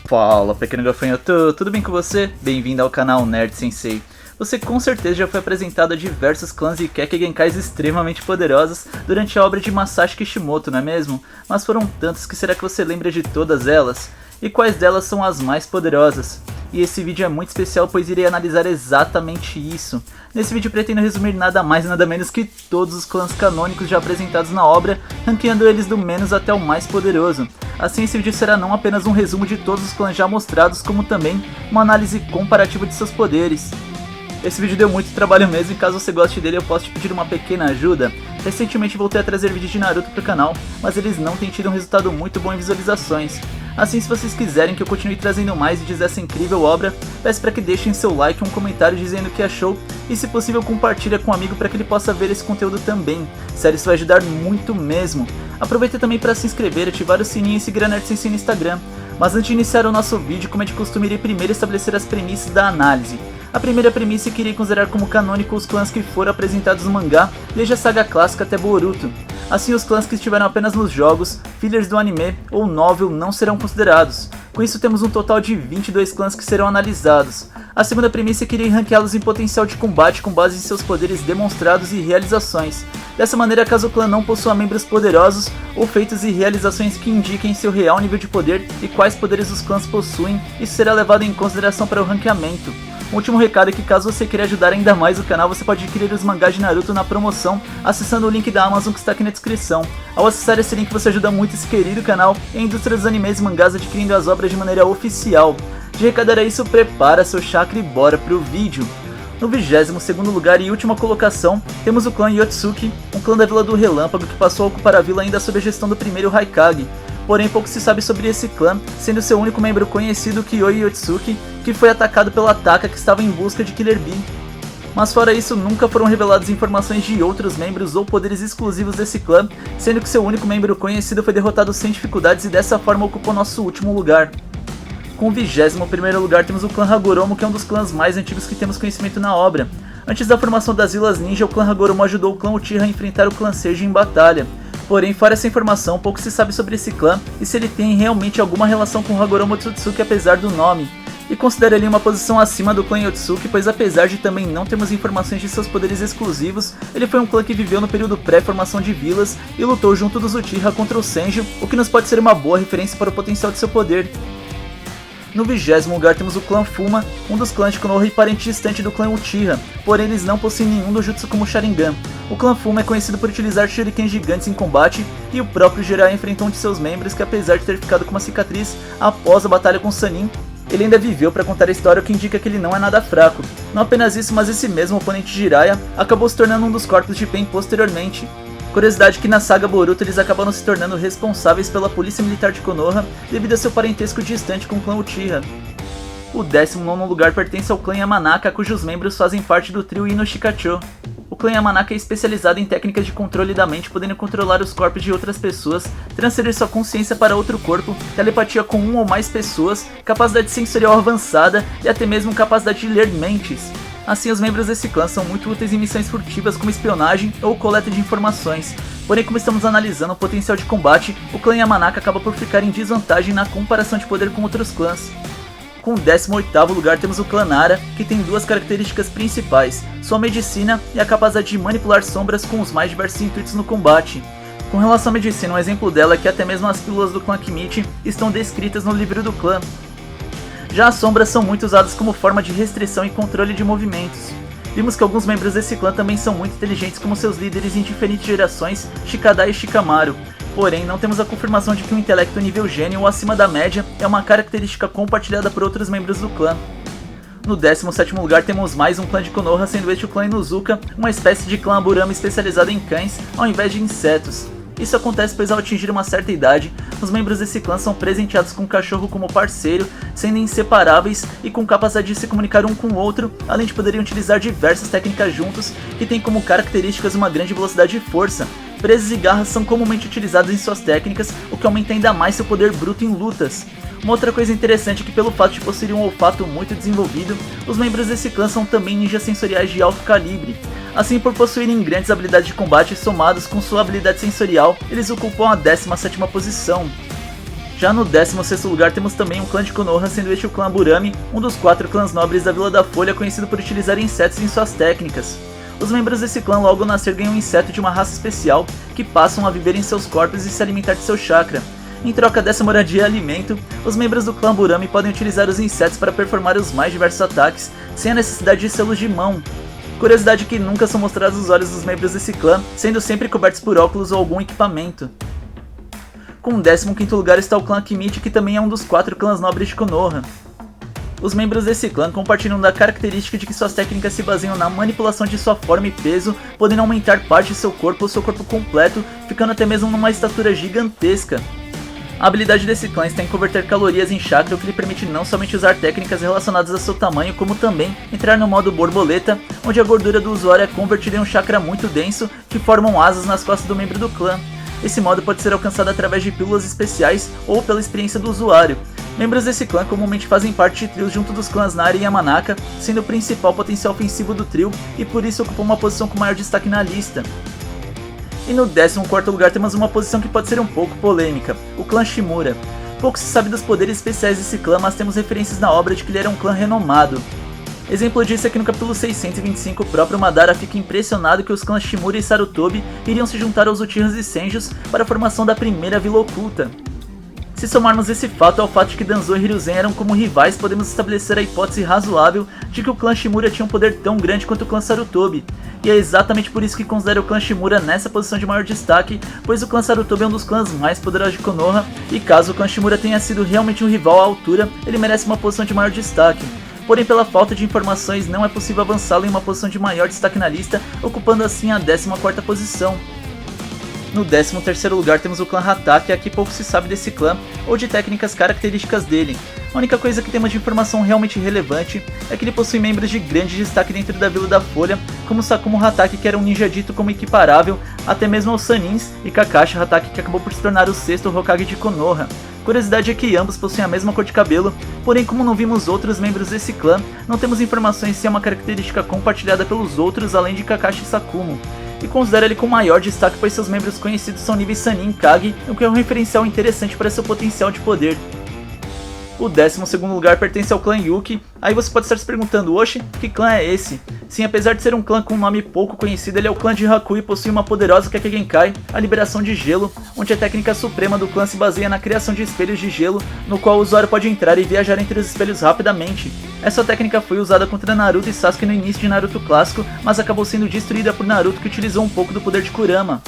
Fala, pequeno gafanhoto, tudo bem com você? Bem-vindo ao canal Nerd Sensei. Você com certeza já foi apresentado a diversos clãs e Kekkei Genkais extremamente poderosos durante a obra de Masashi Kishimoto, não é mesmo? Mas foram tantos que será que você lembra de todas elas? E quais delas são as mais poderosas? E esse vídeo é muito especial pois irei analisar exatamente isso. Nesse vídeo pretendo resumir nada mais e nada menos que todos os clãs canônicos já apresentados na obra, ranqueando eles do menos até o mais poderoso. Assim esse vídeo será não apenas um resumo de todos os clãs já mostrados, como também uma análise comparativa de seus poderes. Esse vídeo deu muito trabalho mesmo e caso você goste dele eu posso te pedir uma pequena ajuda. Recentemente voltei a trazer vídeos de Naruto pro canal, mas eles não têm tido um resultado muito bom em visualizações. Assim, se vocês quiserem que eu continue trazendo mais vídeos dessa incrível obra, peço para que deixem seu like e um comentário dizendo o que achou e se possível compartilha com um amigo para que ele possa ver esse conteúdo também. Sério, isso vai ajudar muito mesmo. Aproveita também para se inscrever, ativar o sininho e seguir a Nerd Sensei no Instagram. Mas antes de iniciar o nosso vídeo, como é de costume, irei primeiro estabelecer as premissas da análise. A primeira premissa é que irei considerar como canônico os clãs que foram apresentados no mangá, desde a saga clássica até Boruto. Assim, os clãs que estiveram apenas nos jogos, fillers do anime ou novel não serão considerados. Com isso temos um total de 22 clãs que serão analisados. A segunda premissa é que irei ranqueá-los em potencial de combate com base em seus poderes demonstrados e realizações. Dessa maneira, caso o clã não possua membros poderosos ou feitos e realizações que indiquem seu real nível de poder e quais poderes os clãs possuem, isso será levado em consideração para o ranqueamento. Um último recado é que caso você queira ajudar ainda mais o canal, você pode adquirir os mangás de Naruto na promoção, acessando o link da Amazon que está aqui na descrição. Ao acessar esse link você ajuda muito esse querido canal e a indústria dos animes e mangás adquirindo as obras de maneira oficial. De recado era isso, prepara seu chakra e bora pro vídeo. No 22º lugar e última colocação, temos o clã Yotsuki, um clã da Vila do Relâmpago que passou a ocupar a vila ainda sob a gestão do primeiro Haikage. Porém, pouco se sabe sobre esse clã, sendo seu único membro conhecido Kyoji Yotsuki, que foi atacado pela Taka que estava em busca de Killer Bee. Mas fora isso, nunca foram reveladas informações de outros membros ou poderes exclusivos desse clã, sendo que seu único membro conhecido foi derrotado sem dificuldades e dessa forma ocupou nosso último lugar. Com o 21º lugar temos o clã Hagoromo, que é um dos clãs mais antigos que temos conhecimento na obra. Antes da formação das Vilas Ninja, o clã Hagoromo ajudou o clã Uchiha a enfrentar o clã Seiji em batalha. Porém, fora essa informação, pouco se sabe sobre esse clã e se ele tem realmente alguma relação com o Hagoromo Tsutsuki apesar do nome. E considera ele uma posição acima do clã Yotsuki, pois apesar de também não termos informações de seus poderes exclusivos, ele foi um clã que viveu no período pré-formação de vilas e lutou junto dos Uchiha contra o Senju, o que nos pode ser uma boa referência para o potencial de seu poder. No 20º lugar temos o clã Fuma, um dos clãs de Konoha e parente distante do clã Uchiha, porém eles não possuem nenhum do jutsu como Sharingan. O clã Fuma é conhecido por utilizar shurikens gigantes em combate, e o próprio Jiraiya enfrentou um de seus membros que, apesar de ter ficado com uma cicatriz após a batalha com Sannin, ele ainda viveu para contar a história, o que indica que ele não é nada fraco. Não apenas isso, mas esse mesmo oponente Jiraiya acabou se tornando um dos corpos de Pain posteriormente. Curiosidade que na saga Boruto eles acabaram se tornando responsáveis pela polícia militar de Konoha devido a seu parentesco distante com o clã Uchiha. O 19º lugar pertence ao clã Yamanaka, cujos membros fazem parte do trio Inoshikacho. O clã Yamanaka é especializado em técnicas de controle da mente, podendo controlar os corpos de outras pessoas, transferir sua consciência para outro corpo, telepatia com uma ou mais pessoas, capacidade sensorial avançada e até mesmo capacidade de ler mentes. Assim, os membros desse clã são muito úteis em missões furtivas como espionagem ou coleta de informações. Porém, como estamos analisando o potencial de combate, o clã Yamanaka acaba por ficar em desvantagem na comparação de poder com outros clãs. Com o 18º lugar temos o clã Nara, que tem duas características principais, sua medicina e a capacidade de manipular sombras com os mais diversos intuitos no combate. Com relação à medicina, um exemplo dela é que até mesmo as pílulas do clã Kimichi estão descritas no livro do clã. Já as sombras são muito usadas como forma de restrição e controle de movimentos. Vimos que alguns membros desse clã também são muito inteligentes como seus líderes em diferentes gerações, Shikadai e Shikamaru. Porém, não temos a confirmação de que o intelecto nível gênio ou acima da média é uma característica compartilhada por outros membros do clã. No 17º lugar temos mais um clã de Konoha, sendo este o clã Inuzuka, uma espécie de clã Aburama especializado em cães ao invés de insetos. Isso acontece pois ao atingir uma certa idade, os membros desse clã são presenteados com um cachorro como parceiro, sendo inseparáveis e com capacidade de se comunicar um com o outro, além de poderem utilizar diversas técnicas juntos, que têm como características uma grande velocidade e força. Presas e garras são comumente utilizadas em suas técnicas, o que aumenta ainda mais seu poder bruto em lutas. Uma outra coisa interessante é que pelo fato de possuir um olfato muito desenvolvido, os membros desse clã são também ninjas sensoriais de alto calibre. Assim, por possuírem grandes habilidades de combate somados com sua habilidade sensorial, eles ocupam a 17ª posição. Já no 16º lugar temos também um clã de Konoha, sendo este o clã Burami, um dos 4 clãs nobres da Vila da Folha, conhecido por utilizar insetos em suas técnicas. Os membros desse clã logo ao nascer ganham um inseto de uma raça especial, que passam a viver em seus corpos e se alimentar de seu chakra. Em troca dessa moradia e alimento, os membros do clã Burami podem utilizar os insetos para performar os mais diversos ataques, sem a necessidade de sê-los de mão. Curiosidade que nunca são mostrados os olhos dos membros desse clã, sendo sempre cobertos por óculos ou algum equipamento. Com o 15º lugar está o clã Akimichi, que também é um dos 4 clãs nobres de Konoha. Os membros desse clã compartilham da característica de que suas técnicas se baseiam na manipulação de sua forma e peso, podendo aumentar parte de seu corpo ou seu corpo completo, ficando até mesmo numa estatura gigantesca. A habilidade desse clã está em converter calorias em chakra, o que lhe permite não somente usar técnicas relacionadas a seu tamanho, como também entrar no modo borboleta, onde a gordura do usuário é convertida em um chakra muito denso, que formam asas nas costas do membro do clã. Esse modo pode ser alcançado através de pílulas especiais ou pela experiência do usuário. Membros desse clã comumente fazem parte de trios junto dos clãs Nari e Yamanaka, sendo o principal potencial ofensivo do trio e por isso ocupam uma posição com maior destaque na lista. E no 14º lugar temos uma posição que pode ser um pouco polêmica, o clã Shimura. Pouco se sabe dos poderes especiais desse clã, mas temos referências na obra de que ele era um clã renomado. Exemplo disso é que no capítulo 625 o próprio Madara fica impressionado que os clãs Shimura e Sarutobi iriam se juntar aos Uchihas e Senjus para a formação da primeira Vila Oculta. Se somarmos esse fato ao fato de que Danzo e Hiruzen eram como rivais, podemos estabelecer a hipótese razoável de que o clã Shimura tinha um poder tão grande quanto o clã Sarutobi. E é exatamente por isso que considero o clã Shimura nessa posição de maior destaque, pois o clã Sarutobi é um dos clãs mais poderosos de Konoha, e caso o clã Shimura tenha sido realmente um rival à altura, ele merece uma posição de maior destaque. Porém, pela falta de informações, não é possível avançá-lo em uma posição de maior destaque na lista, ocupando assim a 14ª posição. No 13º lugar temos o clã Hatake, e aqui pouco se sabe desse clã ou de técnicas características dele. A única coisa que temos de informação realmente relevante é que ele possui membros de grande destaque dentro da Vila da Folha, como Sakumo Hatake, que era um ninja dito como equiparável até mesmo aos Sanins, e Kakashi Hatake, que acabou por se tornar o 6º Hokage de Konoha. Curiosidade é que ambos possuem a mesma cor de cabelo, porém como não vimos outros membros desse clã, não temos informações se é uma característica compartilhada pelos outros além de Kakashi e Sakumo. E considero ele com maior destaque pois seus membros conhecidos são níveis Sannin e Kage, o que é um referencial interessante para seu potencial de poder. O 12º lugar pertence ao clã Yuki. Aí você pode estar se perguntando, oxe, que clã é esse? Sim, apesar de ser um clã com um nome pouco conhecido, ele é o clã de Haku e possui uma poderosa Kekkei Genkai, a liberação de gelo, onde a técnica suprema do clã se baseia na criação de espelhos de gelo, no qual o usuário pode entrar e viajar entre os espelhos rapidamente. Essa técnica foi usada contra Naruto e Sasuke no início de Naruto clássico, mas acabou sendo destruída por Naruto, que utilizou um pouco do poder de Kurama.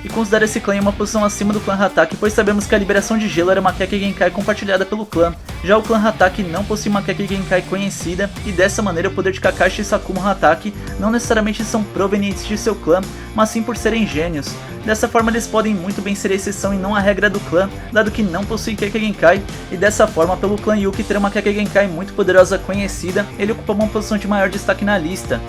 E considero esse clã em uma posição acima do clã Hatake, pois sabemos que a liberação de gelo era uma Kekkei Genkai compartilhada pelo clã. Já o clã Hatake não possui uma Kekkei Genkai conhecida, e dessa maneira o poder de Kakashi e Sakumo Hatake não necessariamente são provenientes de seu clã, mas sim por serem gênios. Dessa forma eles podem muito bem ser a exceção e não a regra do clã, dado que não possui Kekkei Genkai, e dessa forma pelo clã Yuki ter uma Kekkei Genkai muito poderosa conhecida, ele ocupa uma posição de maior destaque na lista.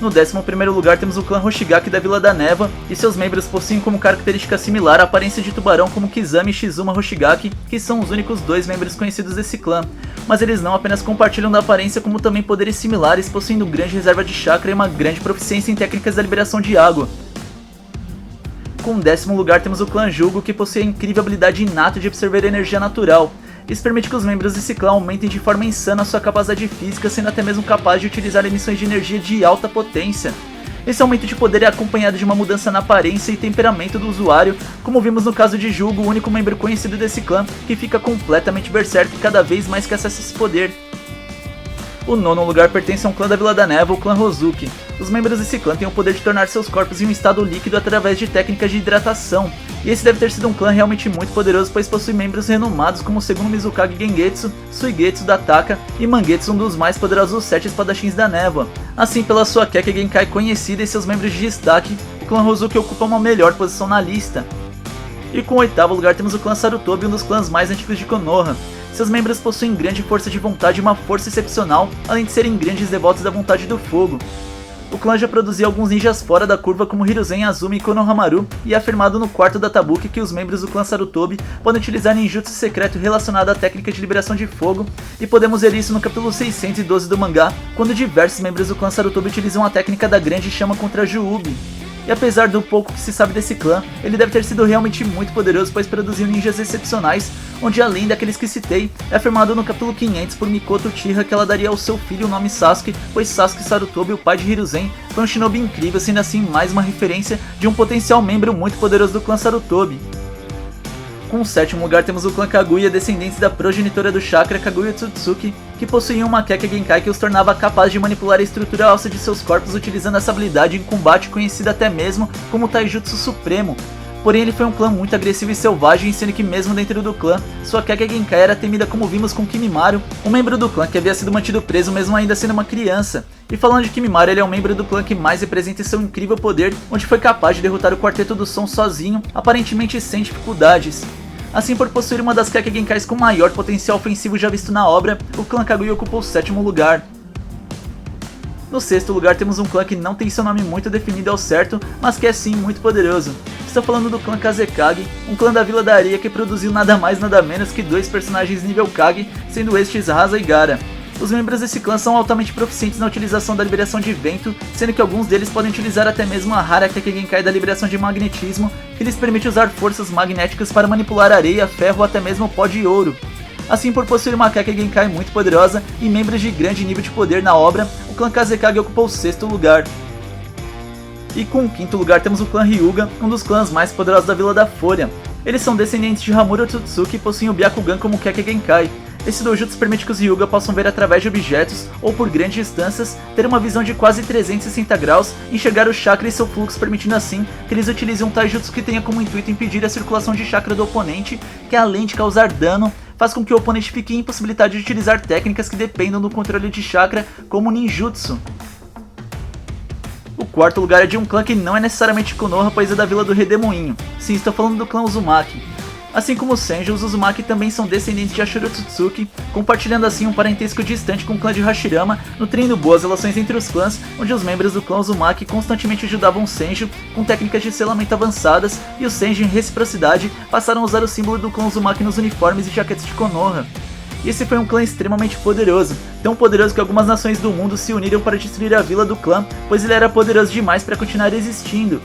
No 11º lugar temos o clã Hoshigaki da Vila da Névoa, e seus membros possuem como característica similar a aparência de tubarão como Kizami e Shizuma Hoshigaki, que são os únicos 2 membros conhecidos desse clã. Mas eles não apenas compartilham da aparência como também poderes similares, possuindo grande reserva de chakra e uma grande proficiência em técnicas da liberação de água. Com o 10º lugar temos o clã Jugo, que possui a incrível habilidade inata de absorver energia natural. Isso permite que os membros desse clã aumentem de forma insana sua capacidade física, sendo até mesmo capazes de utilizar emissões de energia de alta potência. Esse aumento de poder é acompanhado de uma mudança na aparência e temperamento do usuário, como vimos no caso de Jugo, o único membro conhecido desse clã, que fica completamente berserk cada vez mais que acessa esse poder. O 9º lugar pertence a um clã da Vila da Névoa, o clã Rozuki. Os membros desse clã têm o poder de tornar seus corpos em um estado líquido através de técnicas de hidratação. E esse deve ter sido um clã realmente muito poderoso, pois possui membros renomados como o segundo Mizukage Gengetsu, Suigetsu da Taka e Mangetsu, um dos mais poderosos 7 espadachins da Névoa. Assim, pela sua Kekkei Genkai conhecida e seus membros de destaque, o clã Rozuki ocupa uma melhor posição na lista. E com o 8º lugar temos o clã Sarutobi, um dos clãs mais antigos de Konoha. Seus membros possuem grande força de vontade e uma força excepcional, além de serem grandes devotos da vontade do fogo. O clã já produzia alguns ninjas fora da curva como Hiruzen, Azumi e Konohamaru, e é afirmado no 4º Databook que os membros do clã Sarutobi podem utilizar ninjutsu secreto relacionado à técnica de liberação de fogo, e podemos ver isso no capítulo 612 do mangá, quando diversos membros do clã Sarutobi utilizam a técnica da grande chama contra Juubi. E apesar do pouco que se sabe desse clã, ele deve ter sido realmente muito poderoso, pois produziu ninjas excepcionais, onde além daqueles que citei, é afirmado no capítulo 500 por Mikoto Uchiha que ela daria ao seu filho o nome Sasuke, pois Sasuke Sarutobi, o pai de Hiruzen, foi um shinobi incrível, sendo assim mais uma referência de um potencial membro muito poderoso do clã Sarutobi. Com o sétimo lugar temos o clã Kaguya, descendentes da progenitora do chakra Kaguya Otsutsuki, que possuíam uma Kekkei Genkai que os tornava capazes de manipular a estrutura óssea de seus corpos utilizando essa habilidade em combate conhecida até mesmo como Taijutsu Supremo. Porém ele foi um clã muito agressivo e selvagem, sendo que mesmo dentro do clã, sua Kekkei Genkai era temida, como vimos com Kimimaro, um membro do clã que havia sido mantido preso mesmo ainda sendo uma criança. E falando de Kimimaro, ele é um membro do clã que mais representa seu incrível poder, onde foi capaz de derrotar o Quarteto do Som sozinho, aparentemente sem dificuldades. Assim, por possuir uma das Kekkei Genkais com maior potencial ofensivo já visto na obra, o clã Kaguya ocupou o sétimo lugar. No sexto lugar temos um clã que não tem seu nome muito definido ao certo, mas que é sim muito poderoso. Estou falando do clã Kazekage, um clã da Vila da Areia que produziu nada mais nada menos que dois personagens nível Kage, sendo estes Rasa e Gaara. Os membros desse clã são altamente proficientes na utilização da liberação de vento, sendo que alguns deles podem utilizar até mesmo a rara Kekkei Genkai da liberação de magnetismo, que lhes permite usar forças magnéticas para manipular areia, ferro ou até mesmo pó de ouro. Assim, por possuir uma Kekkei Genkai muito poderosa e membros de grande nível de poder na obra, o clã Kazekage ocupou o sexto lugar. E com o quinto lugar temos o clã Hyuga, um dos clãs mais poderosos da Vila da Folha. Eles são descendentes de Hamura Otsutsuki e possuem o Byakugan como Kekkei Genkai. Esse dojutsu permite que os Hyuga possam ver através de objetos ou por grandes distâncias, ter uma visão de quase 360 graus, enxergar o chakra e seu fluxo, permitindo assim que eles utilizem um taijutsu que tenha como intuito impedir a circulação de chakra do oponente, que além de causar dano, faz com que o oponente fique impossibilitado de utilizar técnicas que dependam do controle de chakra, como ninjutsu. O quarto lugar é de um clã que não é necessariamente Konoha, pois é da Vila do Redemoinho. Sim, estou falando do clã Uzumaki. Assim como os Senju, os Uzumaki também são descendentes de Ashura Otsutsuki, compartilhando assim um parentesco distante com o clã de Hashirama, nutrindo boas relações entre os clãs, onde os membros do clã Uzumaki constantemente ajudavam os Senju com técnicas de selamento avançadas, e os Senju, em reciprocidade, passaram a usar o símbolo do clã Uzumaki nos uniformes e jaquetes de Konoha. E esse foi um clã extremamente poderoso, tão poderoso que algumas nações do mundo se uniram para destruir a vila do clã, pois ele era poderoso demais para continuar existindo.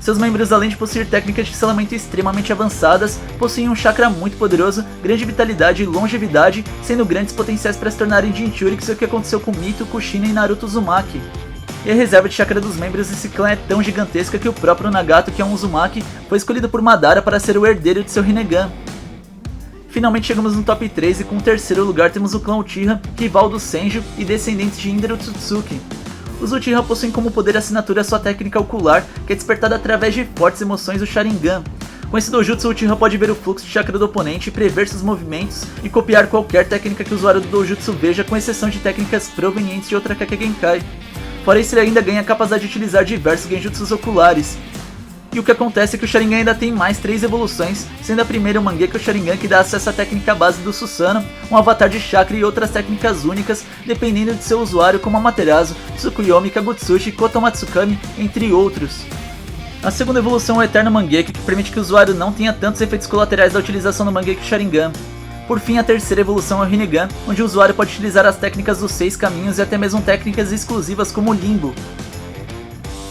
Seus membros, além de possuir técnicas de selamento extremamente avançadas, possuem um chakra muito poderoso, grande vitalidade e longevidade, sendo grandes potenciais para se tornarem Jinchuriki, o que aconteceu com Mito, Kushina e Naruto Uzumaki. E a reserva de chakra dos membros desse clã é tão gigantesca que o próprio Nagato, que é um Uzumaki, foi escolhido por Madara para ser o herdeiro de seu Rinnegan. Finalmente chegamos no top 3 e com o terceiro lugar temos o clã Uchiha, rival do Senju e descendentes de Indra Otsutsuki. Os Uchiha possuem como poder assinatura sua técnica ocular, que é despertada através de fortes emoções do Sharingan. Com esse dojutsu, o Uchiha pode ver o fluxo de chakra do oponente, prever seus movimentos e copiar qualquer técnica que o usuário do dojutsu veja, com exceção de técnicas provenientes de outra Kekkei Genkai. Fora isso, ele ainda ganha a capacidade de utilizar diversos genjutsus oculares. E o que acontece é que o Sharingan ainda tem mais 3 evoluções, sendo a primeira o Mangekyo Sharingan, que dá acesso à técnica base do Susanoo, um avatar de chakra e outras técnicas únicas, dependendo de seu usuário, como Amaterasu, Tsukuyomi, Kagutsuchi, Kotomatsukami, entre outros. A segunda evolução é o Eterno Mangekyo, que permite que o usuário não tenha tantos efeitos colaterais da utilização do Mangekyo Sharingan. Por fim, a terceira evolução é o Rinnegan, onde o usuário pode utilizar as técnicas dos 6 caminhos e até mesmo técnicas exclusivas como o Limbo.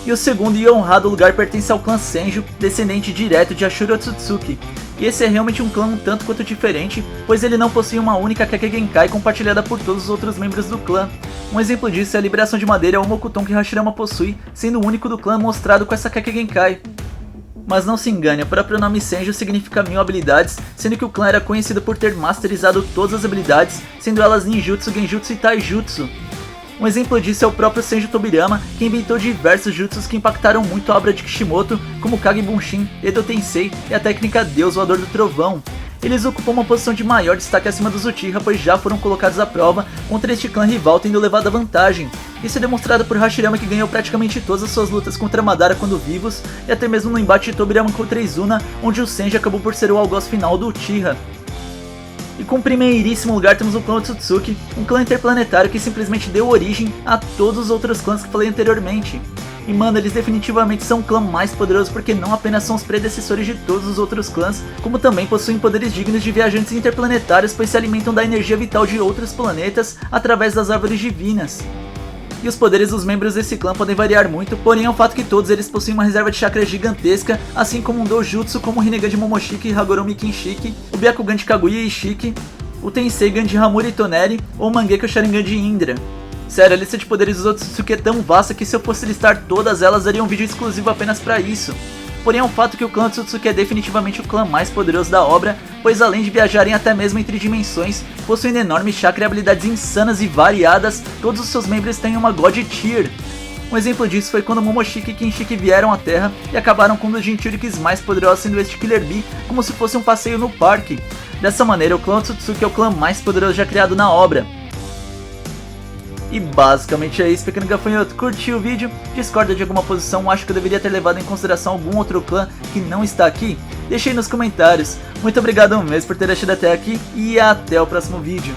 E o segundo e honrado lugar pertence ao clã Senju, descendente direto de Ashura Otsutsuki. E esse é realmente um clã um tanto quanto diferente, pois ele não possui uma única Kekkei Genkai compartilhada por todos os outros membros do clã. Um exemplo disso é a liberação de madeira ou Mokuton que Hashirama possui, sendo o único do clã mostrado com essa Kekkei Genkai. Mas não se engane, o próprio nome Senju significa 1000 habilidades, sendo que o clã era conhecido por ter masterizado todas as habilidades, sendo elas Ninjutsu, Genjutsu e Taijutsu. Um exemplo disso é o próprio Senju Tobirama, que inventou diversos jutsus que impactaram muito a obra de Kishimoto, como Kage Bunshin, Edo Tensei e a técnica Deus Voador do Trovão. Eles ocupam uma posição de maior destaque acima dos Uchiha, pois já foram colocados à prova contra este clã rival, tendo levado a vantagem. Isso é demonstrado por Hashirama, que ganhou praticamente todas as suas lutas contra Madara quando vivos, e até mesmo no embate de Tobirama contra Izuna, onde o Senju acabou por ser o algoz final do Uchiha. E com o primeiríssimo lugar temos o clã Otsutsuki, um clã interplanetário que simplesmente deu origem a todos os outros clãs que falei anteriormente. E mano, eles definitivamente são o clã mais poderoso porque não apenas são os predecessores de todos os outros clãs, como também possuem poderes dignos de viajantes interplanetários, pois se alimentam da energia vital de outros planetas através das árvores divinas. E e os poderes dos membros desse clã podem variar muito, porém é um fato que todos eles possuem uma reserva de chakra gigantesca, assim como um Dojutsu como o Rinnegan de Momoshiki e Hagoromi Kinshiki, o Byakugan de Kaguya e Ishiki, o Tenseigan de Hamura e Toneri, ou o Mangekyo Sharingan de Indra. Sério, a lista de poderes dos Otsutsuki é tão vasta que se eu fosse listar todas elas, daria um vídeo exclusivo apenas para isso. Porém é um fato que o clã Otsutsuki é definitivamente o clã mais poderoso da obra, pois além de viajarem até mesmo entre dimensões, possuindo enorme chakra e habilidades insanas e variadas, todos os seus membros têm uma God Tier. Um exemplo disso foi quando Momoshiki e Kinshiki vieram à Terra e acabaram com um dos Jinchurikis mais poderosos, sendo este Killer Bee, como se fosse um passeio no parque. Dessa maneira, o clã Otsutsuki é o clã mais poderoso já criado na obra. E basicamente é isso, pequeno gafanhoto. Curtiu o vídeo? Discorda de alguma posição? Acho que eu deveria ter levado em consideração algum outro clã que não está aqui? Deixe aí nos comentários. Muito obrigado mesmo por ter achado até aqui e até o próximo vídeo.